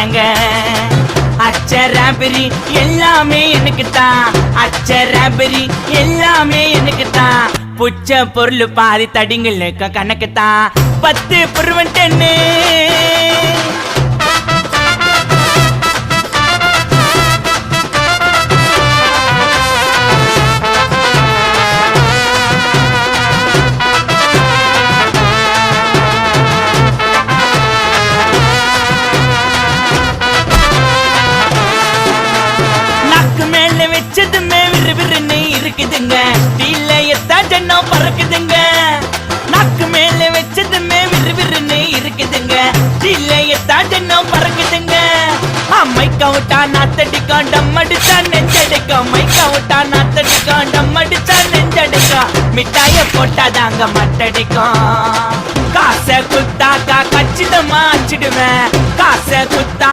ஏங்க அச்சராபரி எல்லாமே எனக்கு தான், அச்சராபரி எல்லாமே எனக்கு தான். புச்ச பொருள் பாதி தடிங்களுக்கு கணக்கு தான் 10 புருவன் 10. வச்சதுமே விறுவிறுன்னு இருக்குதுங்க, தீலையத்தா ஜன்னம் பறக்குதுங்க. நாக்கு மேல வச்சதுமே விறுவிறுன்னு இருக்குதுங்க, தீலையத்தா ஜன்னம் பறக்குதுங்க. மைக்க விட்டா நாத்தடிக்கும், டம் அடிச்சா நெஞ்சடிக்கும். மைக்க விட்டா நாத்தடிக்கும், டம் அடிச்சா நெஞ்சடிக்கும். மிட்டாய போட்டாதாங்க மட்டடிக்கும். காசை குத்தாக்கா கச்சிதமா அச்சிடுவேன், காசை குத்தா